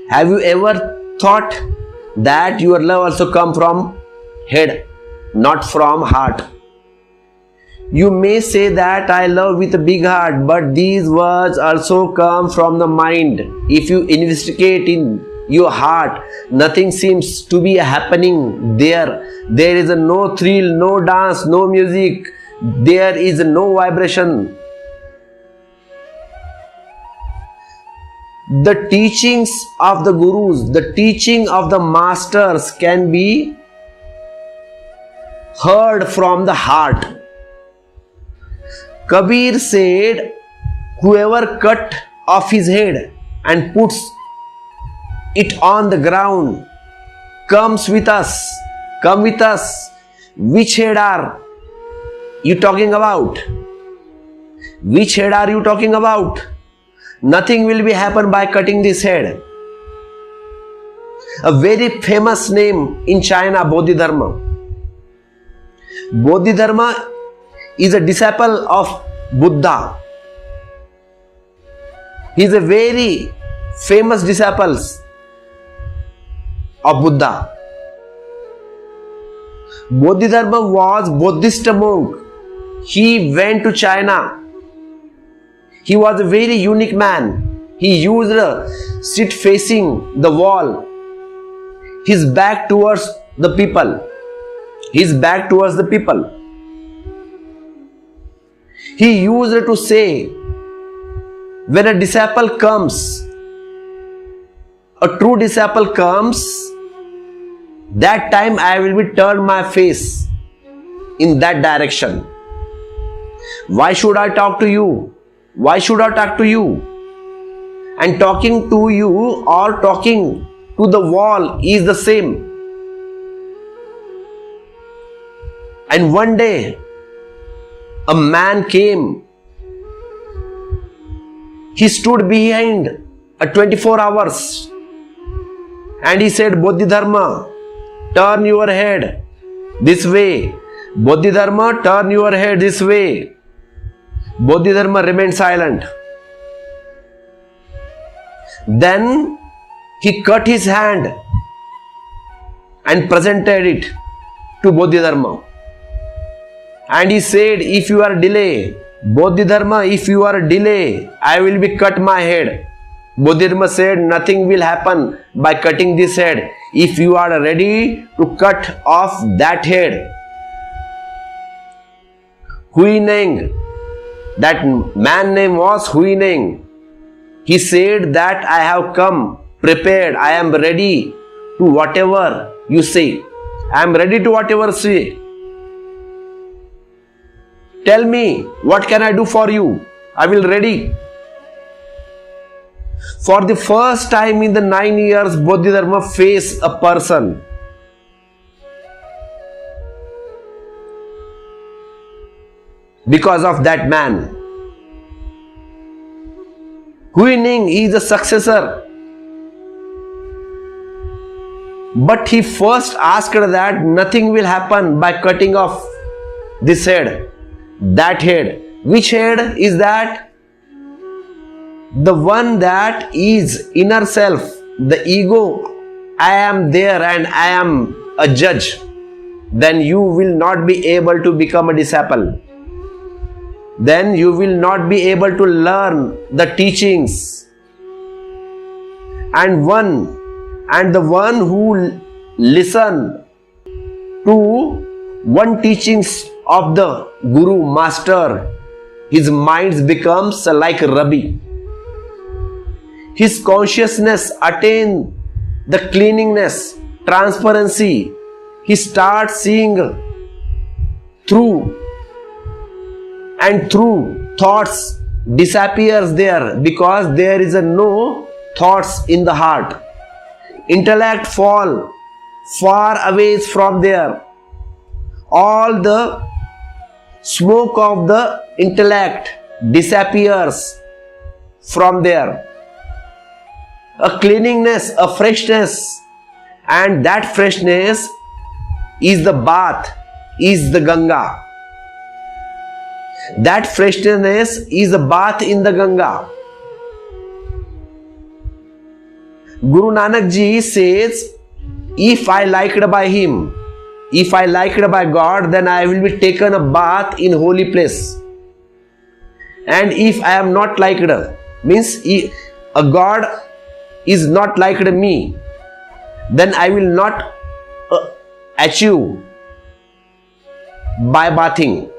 Have you ever thought that your love also come from head, not from heart? You may say that I love with a big heart, but these words also come from the mind. If you investigate in your heart, nothing seems to be happening there. There is no thrill, no dance, no music. There is no vibration. The teachings of the gurus, the teaching of the masters can be heard from the heart. Kabir said, whoever cut off his head and puts it on the ground comes with us. Come with us. Which head are you talking about? Which head are you talking about? Nothing will be happen by cutting this head. A very famous name in China, Bodhidharma. Bodhidharma is a disciple of Buddha. He is a very famous disciple of Buddha. Bodhidharma was Buddhist monk. He went to China. He was a very unique man. He used to sit facing the wall, his back towards the people. His back towards the people. He used to say, when a disciple comes, a true disciple comes, that time I will be turn my face in that direction. Why should I talk to you? Why should I talk to you? And talking to you or talking to the wall is the same. And one day, a man came. He stood behind a 24 hours and he said, Bodhidharma, turn your head this way. Bodhidharma, turn your head this way. Bodhidharma remained silent. Then he cut his hand and presented it to Bodhidharma. And he said, if you are delay, Bodhidharma, if you are delay, I will be cut my head. Bodhidharma said, nothing will happen by cutting this head. If you are ready to cut off that head. Huineng, that man name was Huineng. He said that I have come prepared. I am ready to whatever you say. I am ready to whatever you say. Tell me, what can I do for you? I will ready. For the first time in the 9 years, Bodhidharma faced a person. Because of that man. Huining is a successor. But he first asked that nothing will happen by cutting off this head. That head. Which head is that? The one that is inner self, the ego. I am there and I am a judge. Then you will not be able to become a disciple. Then you will not be able to learn the teachings. And the one who listen to one teachings of the Guru Master, his mind becomes like Rabi. His consciousness attains the cleanliness, transparency. He starts seeing through, and through thoughts disappears there because there is no thoughts in the heart. Intellect fall far away from there. All the smoke of the intellect disappears from there. A cleanliness, a freshness, and that freshness is the bath, is the Ganga. That freshness is the bath in the Ganga. Guru Nanak Ji says, if I liked by him, if I liked by God, then I will be taken a bath in holy place. And if I am not liked, means a God is not liked me, then I will not achieve by bathing.